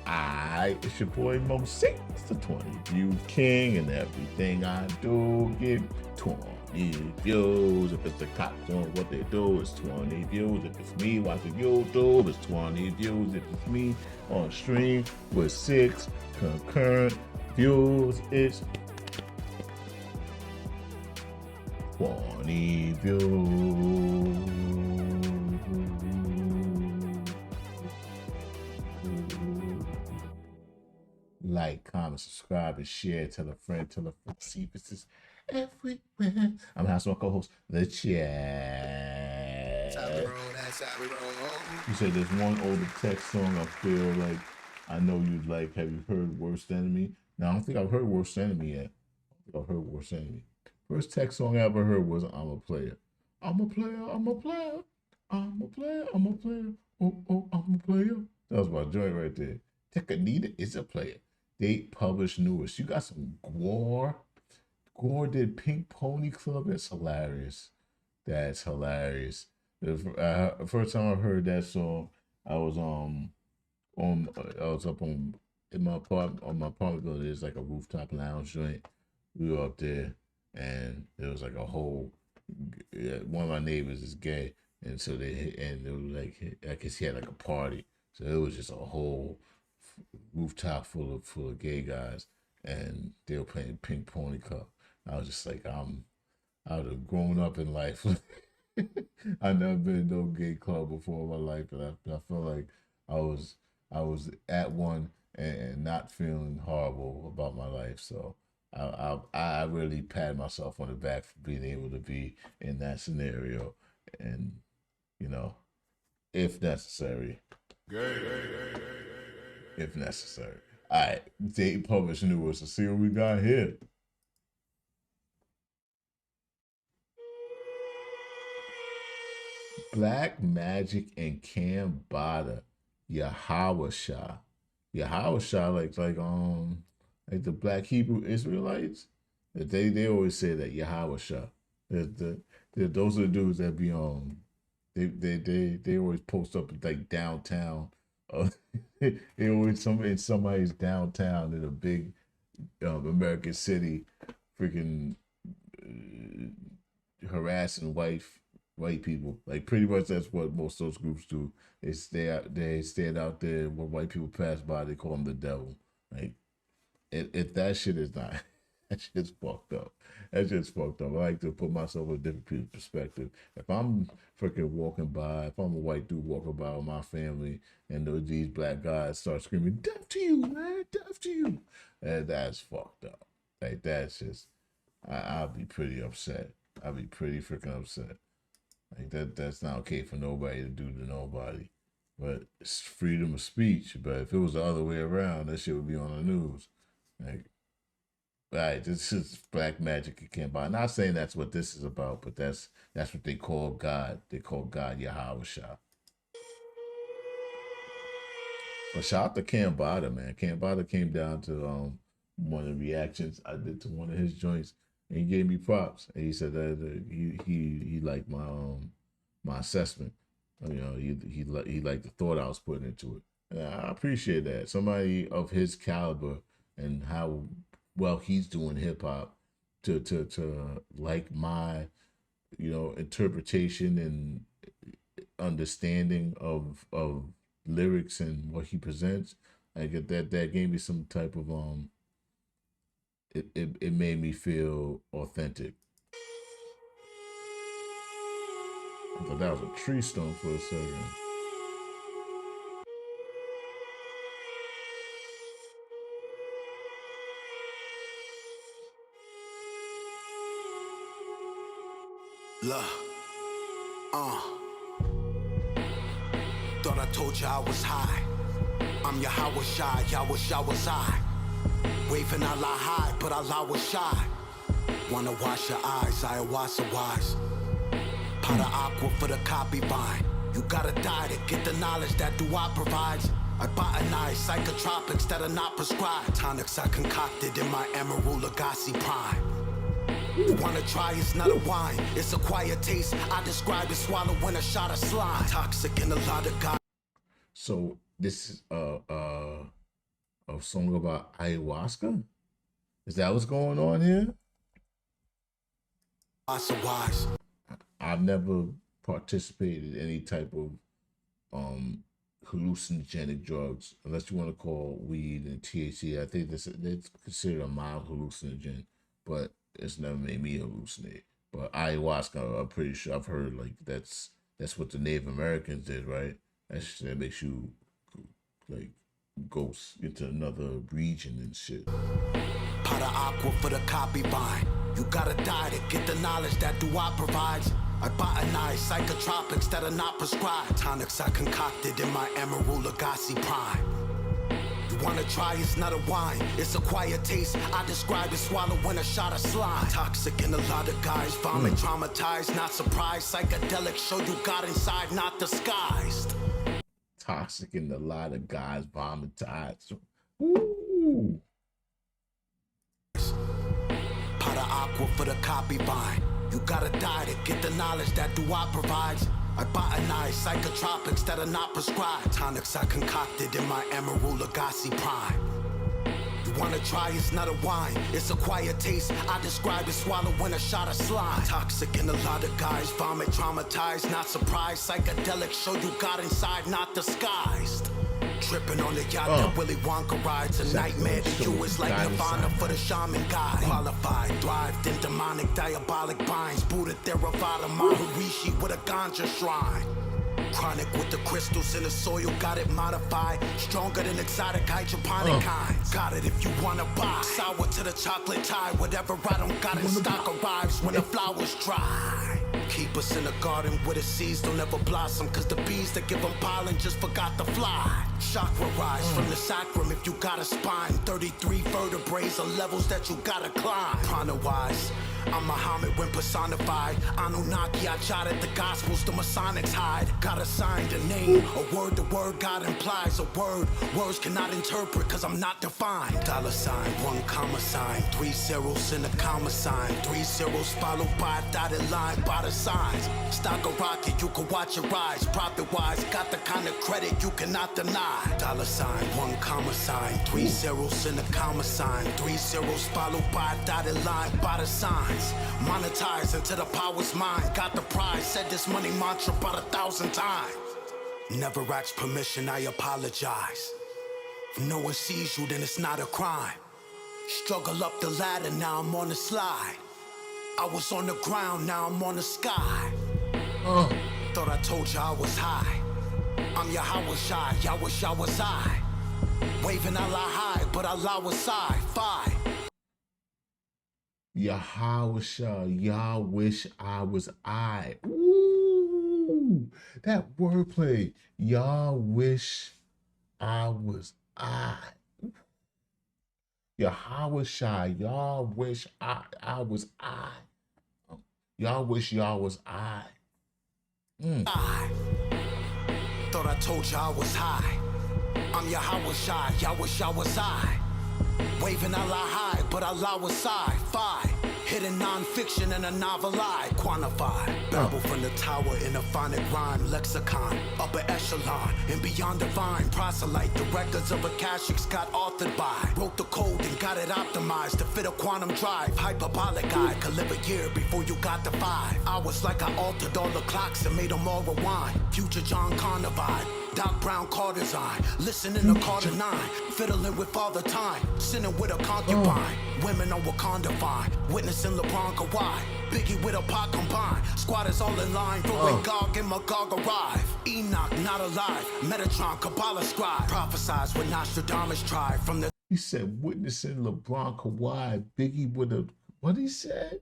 It's your boy Moseefus, the 20 view king, and everything I do get 20 views. If it's the cops on what they do, it's 20 views. If it's me watching YouTube, it's 20 views. If it's me on stream with 6 concurrent views, it's 20 views. Like, comment, subscribe, and share. Tell a friend, see if this is everywhere. I'm House One co-host, The Chat. That's how we roll, that's how we roll. You said there's one older text song I feel like I know you'd like. Have you heard Worst Enemy? No, I don't think I've heard Worst Enemy yet. First text song I ever heard was I'm a Player. I'm a player, I'm a player. I'm a player, I'm a player. Oh, I'm a player. That was my joint right there. Tekanita is a player. They published newest. You got some Gore. Gore did Pink Pony Club. That's hilarious. That's hilarious. The first time I heard that song, I was up on in my apartment building. There's like a rooftop lounge joint. We were up there, and there was like a whole. One of my neighbors is gay, and so it was like I guess he had like a party. So it was just a whole rooftop full of gay guys, and they were playing Pink Pony Club. I was just like, I would have grown up in life. I never been to no gay club before in my life, and I felt like I was at one and not feeling horrible about my life. So I really pat myself on the back for being able to be in that scenario, and if necessary. If necessary. All right, they published newest. Let's see what we got here. Black Magic and Cambatta, Yahawashi. Yahawashi, like the Black Hebrew Israelites. They always say that Yahawashi. Those are the dudes that be on. They always post up like downtown. They always in somebody's downtown in a big American city, freaking harassing white people. Like pretty much that's what most of those groups do. They stand out there when white people pass by. They call them the devil. Like if that shit is not. That shit's fucked up. That's just fucked up. I like to put myself in different people's perspective. If I'm freaking walking by, if I'm a white dude walking by with my family, and these black guys start screaming, "Death to you, man! Death to you!" That's fucked up. Like that's just, I'll be pretty upset. I'll be pretty freaking upset. Like that's not okay for nobody to do to nobody. But it's freedom of speech. But if it was the other way around, that shit would be on the news. Like. Right, this is Black Magic and Cambatta. Not saying that's what this is about, but that's what they call God. They call God Yahawashi. But shout out to Cambatta, man. Cambatta came down to one of the reactions I did to one of his joints, and he gave me props. And he said that he liked my assessment. He liked the thought I was putting into it. And I appreciate that. Somebody of his caliber and how well he's doing hip hop to like my interpretation and understanding of lyrics and what he presents. I get that gave me some type of it made me feel authentic. I thought that was a tree stump for a second. Look, thought I told you I was high. I'm Yahawashi was I. Waving Allah high, but Allah was shy. Wanna wash your eyes, ayahuasca wise. Pot of aqua for the copy vine. You gotta die to get the knowledge that Dua provides. I botanize psychotropics that are not prescribed. Tonics I concocted in my Emerald Lagasse prime. You wanna try, it's not a wine. It's a quiet taste. I describe it swallowing a shot of slime. Toxic in a lot of God. So this is A song about ayahuasca? Is that what's going on here? I've never participated in any type of hallucinogenic drugs, unless you want to call weed and THC. I think that's considered a mild hallucinogen, but it's never made me hallucinate. But ayahuasca, I'm pretty sure I've heard like that's what the Native Americans did, right? That makes you like go into another region and shit. Pot of aqua for the copy vine. You gotta die to get the knowledge that Dua provides. I botanize psychotropics that are not prescribed. Tonics I concocted in my Emerald Lagasse prime. You wanna try, it's not a wine, it's a quiet taste. I describe it swallowing a shot of slime. Toxic in a lot of guys, vomit traumatized, not surprised. Psychedelic show you got inside, not disguised. Toxic in a lot of guys, vomitized. Ooh. Pot of aqua for the copy vine. You gotta die to get the knowledge that Dua provides. I botanize psychotropics that are not prescribed. Tonics I concocted in my Emerald Lagasse prime. You wanna try, it's not a wine, it's a quiet taste. I describe it swallowing a shot of slime. Toxic in a lot of guys, vomit traumatized, not surprised. Psychedelic show you got inside, not disguised. Tripping on the yacht that Willy Wonka rides. A nightmare to you is like Nirvana for the shaman guy. Qualified, thrived in demonic, diabolic binds. Buddha Theravada, Maharishi with a ganja shrine. Chronic with the crystals in the soil, got it modified. Stronger than exotic hydroponic kinds. Got it if you wanna buy. Sour to the chocolate tie. Whatever I don't got in stock arrives when the flowers dry. Keep us in a garden where the seeds don't ever blossom, cause the bees that give them pollen just forgot to fly. Chakra rise from the sacrum if you got a spine. 33 vertebrae are levels that you gotta climb. Prana-wise, I'm Muhammad when personified. Anunnaki, I jotted the gospels, the Masonics hide. Got assigned a name, a word, the word God implies. A word, words cannot interpret cause I'm not defined. Dollar sign, 1 comma sign, 3 zeros in a comma sign. 3 zeros followed by a dotted line by the signs. Stock a rocket, you can watch it rise. Profit-wise, got the kind of credit you cannot deny. Dollar sign, 1 comma sign, 3 zeros in a comma sign. 3 zeros followed by a dotted line by the signs. Monetize until the power's mine. Got the prize, said this money mantra about 1,000 times. Never asked permission, I apologize. If no one sees you, then it's not a crime. Struggle up the ladder, now I'm on the slide. I was on the ground, now I'm on the sky. Thought I told you I was high. I'm Yahawashi, Yahawashi was I. Waving Allah high, but Allah was I. Fi. Yahawashi, Yah wish I was I. Ooh, that wordplay. Yah wish I was I. Yahawashi, Yah wish I was I. Yah wish Yah was I. I thought I told you I was high. I'm Yahawashi, Yahawashi was I. Waving Allah high, but Allah was I. Fi. Hidden non-fiction and a novel I quantify. Babble from the tower in a phonic rhyme lexicon. Upper echelon and beyond divine. Proselyte, the records of Akashics got authored by. Wrote the code and got it optimized to fit a quantum drive. Hyperbolic I could live a year before you got to 5 hours, like I altered all the clocks and made them all rewind. Future John Connor vibe. Doc Brown Carter's eye, listening to Carter 9, fiddling with Father Time, sinning with a concubine, women on Wakanda fine, witnessing LeBron Kawhi, Biggie with a pot combined, squatters all in line, for when Gog and Magog arrive, Enoch not alive, Metatron, Kabbalah scribe, prophesize when Nostradamus tried from the... He said witnessing LeBron Kawhi, Biggie with a... What he said?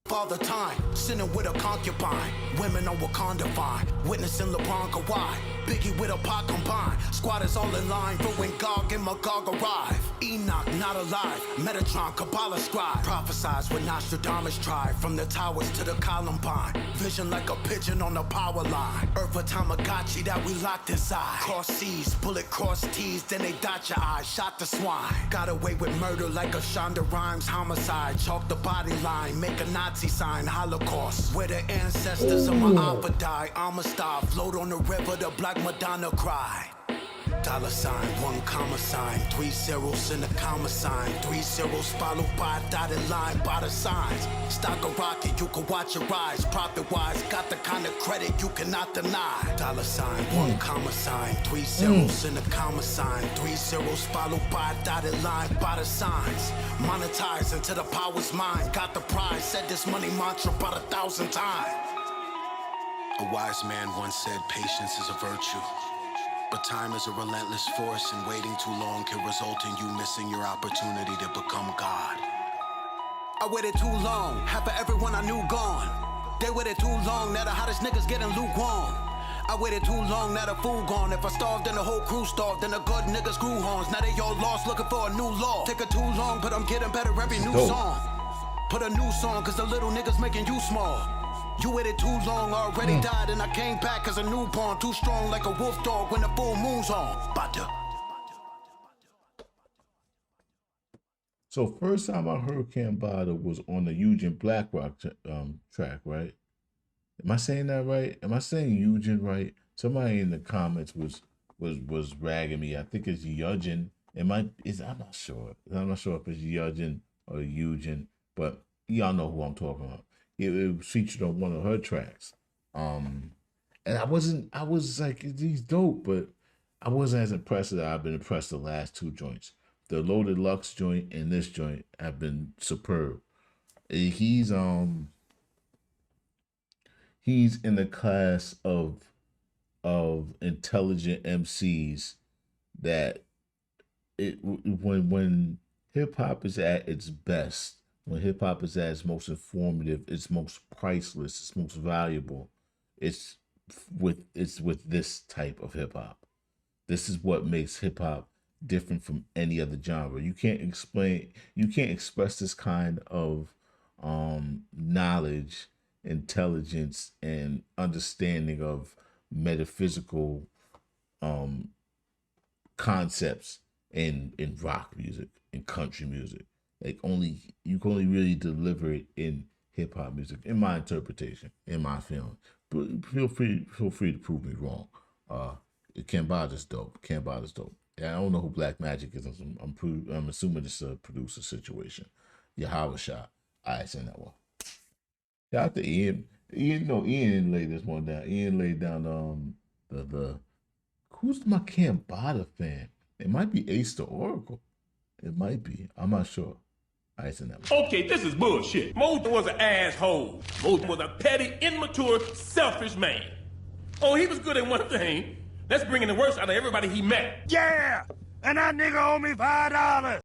Father Time, sinning with a concubine, women on Wakanda fine, witnessing LeBron Kawhi, Biggie with a pot combined, squatters all in line, for when Gog and Magog arrive, Enoch not alive, Metatron, Kabbalah scribe, prophesize when Nostradamus tried, from the towers to the Columbine, vision like a pigeon on the power line, Earth a Tamagotchi that we locked inside, cross seas, bullet cross T's, then they dot your eyes, shot the swine, got away with murder like a Shonda Rhimes homicide, chalk the body line, make a Nazi sign, Holocaust, where the ancestors of my Alpha die, Amistad, float on the river, the Black Madonna cry. Dollar sign, 1 comma sign, 3 zeros in a comma sign, 3 zeros followed by a dotted line by the signs. Stock a rocket, you can watch it rise. Profit wise, got the kind of credit you cannot deny. Dollar sign, 1 comma sign, 3 zeros in a comma sign, 3 zeros followed by a dotted line by the signs. Monetize until the power's mine. Got the prize, said this money mantra about 1,000 times. A wise man once said patience is a virtue, but time is a relentless force, and waiting too long can result in you missing your opportunity to become God. I waited too long, half of everyone I knew gone. They waited too long, now the hottest niggas getting lukewarm. I waited too long, now the food gone. If I starved, then the whole crew starved, then the good niggas grew horns. Now they all lost, looking for a new law. Take it too long, but I'm getting better every new song. Put a new song, cause the little niggas making you small. You waited too long, already died, and I came back as a newborn. Too strong like a wolf dog when the full moon's on. Bada. So first time I heard Cambatta was on the Eugene Blackrock track, right? Am I saying that right? Am I saying Eugene right? Somebody in the comments was ragging me. I think it's Eugene. I'm not sure. I'm not sure if it's Eugene or Eugene, but y'all know who I'm talking about. It was featured on one of her tracks. And I was like, he's dope, but I wasn't as impressed as I've been impressed the last 2 joints. The Loaded Lux joint and this joint have been superb. He's in the class of intelligent MCs that when hip hop is at its best, when hip hop is at its most informative, its most priceless, its most valuable, it's with this type of hip hop. This is what makes hip hop different from any other genre. You can't express this kind of knowledge, intelligence, and understanding of metaphysical concepts in rock music, in country music. You can only really deliver it in hip hop music, in my interpretation, in my feeling. But feel free to prove me wrong. Cambatta's dope. Cambatta's dope. Yeah, I don't know who Black Magic is. I'm assuming it's a producer situation. Yahawashi. I send that one. Shout out to Ian. Ian laid this one down. Ian laid down the who's my Cambatta fan? It might be Ace the Oracle. It might be. I'm not sure. I send that one. Okay, this is bullshit. Moseefus was an asshole. Moseefus was a petty, immature, selfish man. Oh, he was good at one thing. That's bringing the worst out of everybody he met. Yeah! And that nigga owe me $5.